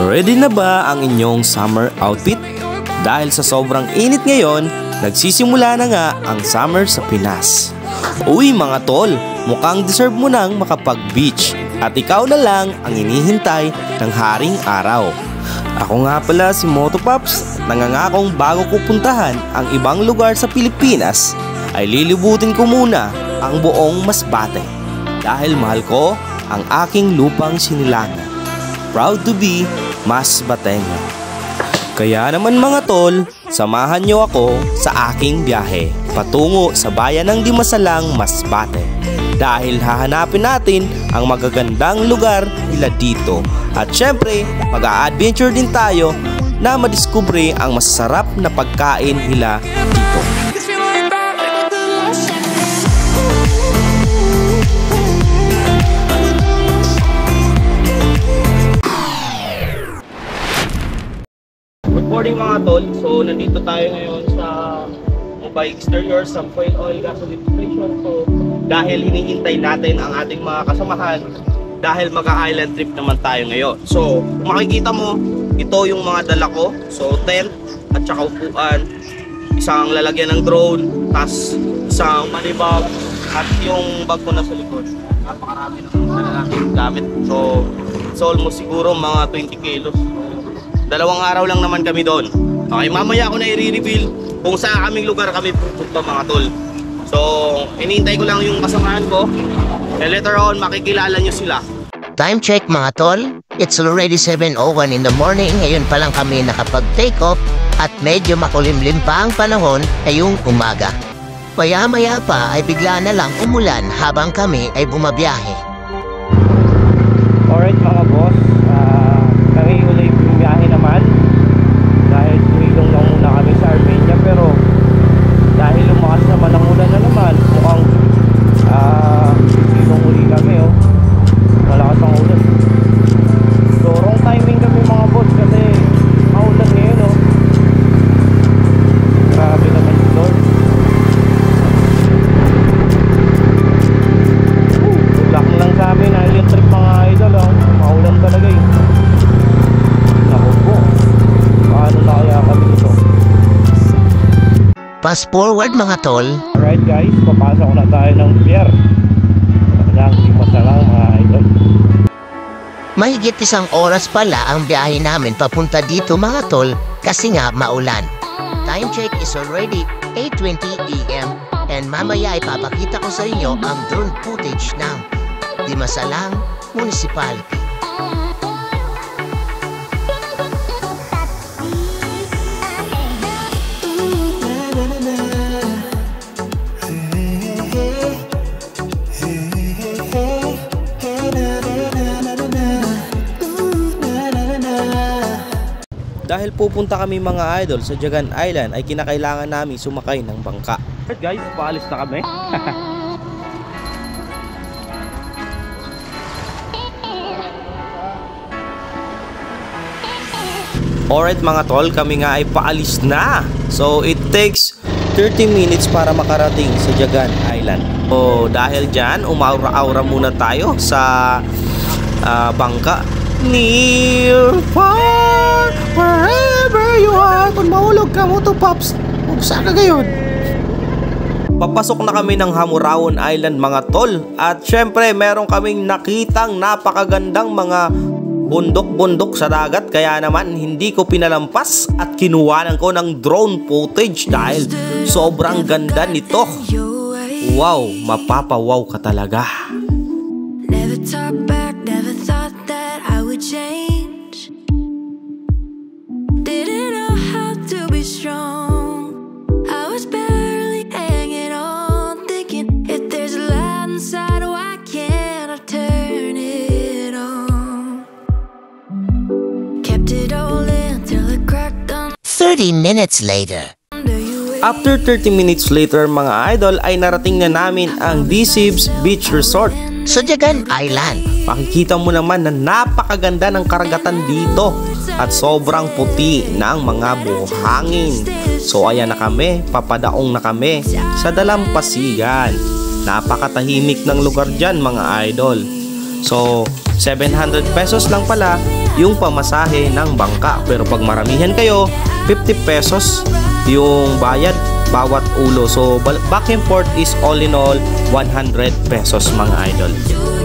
Ready na ba ang inyong summer outfit? Dahil sa sobrang init ngayon, nagsisimula na nga ang summer sa Pinas. Uy mga tol, mukhang deserve mo nang makapag-beach at ikaw na lang ang inihintay ng haring araw. Ako nga pala si Motopops, nangangakong bago ko puntahan ang ibang lugar sa Pilipinas ay lilibutin ko muna ang buong Masbate dahil mahal ko ang aking lupang sinilangan. Proud to be Masbateño. Kaya naman mga tol, samahan nyo ako sa aking biyahe patungo sa bayan ng Dimasalang, Masbate. Dahil hahanapin natin ang magagandang lugar nila dito. At syempre, mag-a-adventure din tayo na madiskubre ang masarap na pagkain nila dito. Good morning mga tol. So nandito tayo ngayon sa Mobile Exterior sa Fuel Oil Gasoline Station. So dahil hinihintay natin ang ating mga kasamahan dahil mag-island trip naman tayo ngayon. So kung makikita mo, ito yung mga dala ko. So tent at saka upuan, isang lalagyan ng drone, tas isang money bag at yung bag ko na sa likod. Napakarami ng natin gamit. So it's almost siguro mga 20 kilos. Dalawang araw lang naman kami doon. Okay, mamaya ako na i-reveal kung saan kaming lugar kami pupunta mga tol. So, inintay ko lang yung kasamahan ko. And later on, makikilala nyo sila. Time check mga tol. It's already 7:01 in the morning. Ngayon pa lang kami nakapag-take off at medyo makulimlim pa ang panahon ngayong umaga. Maya-maya pa ay bigla na lang umulan habang kami ay bumabiyahe. Alright mga boss, kami ulit bumiyahe naman dahil tumilong lang muna kami sa Armenia, pero dahil lumakas naman ang ulan na naman, mukhang tumilong uli kami malakas ang ulan. So wrong timing kami mga boss kasi maulan ngayon grabe naman si Lord. Good luck lang sa amin island trip mga idol, maulan talaga Naku po, paano na kaya kami dito? Fast forward mga tol. Alright guys, papasok na tayo ng pier. Dimasalang mga idol. Mahigit 1 oras pala ang biyahe namin papunta dito mga tol kasi nga maulan. Time check is already 8:20 AM and mamaya ipapakita ko sa inyo ang drone footage ng Dimasalang Municipality. Dahil pupunta kami mga idol sa Jagan Island ay kinakailangan namin sumakay ng bangka. Alright guys, paalis na kami. Alright mga tol, kami nga ay paalis na. So it takes 30 minutes para makarating sa Jagan Island. So dahil dyan, umaura-aura muna tayo sa bangka. Near, far, wherever you are. Kung mahulog ka mo to Pops, saan ka gayon? Papasok na kami ng Hamuraon Island mga tol. At syempre meron kaming nakitang napakagandang mga bundok-bundok sa dagat. Kaya naman hindi ko pinalampas at kinuhanan ko ng drone footage dahil sobrang ganda nito. Wow, mapapawaw ka talaga. Never talk back, never thought that I would change. Didn't know how to be strong. I was barely hanging on, thinking if there's a light inside, why can't I turn it on? Kept it all in till it cracked on. 30 minutes later. After 30 minutes later mga idol ay narating na namin ang Disibs Beach Resort Sa Jagan Island, makikita mo naman na napakaganda ng karagatan dito at sobrang puti ng mga buhangin. So ayan na kami, papadaong na kami sa Dalampasigan. Napakatahimik ng lugar dyan mga idol. So 700 pesos lang pala yung pamasahe ng bangka. Pero pag maramihan kayo, 50 pesos yung bayad bawat ulo. So back and forth is all in all 100 pesos mga idol.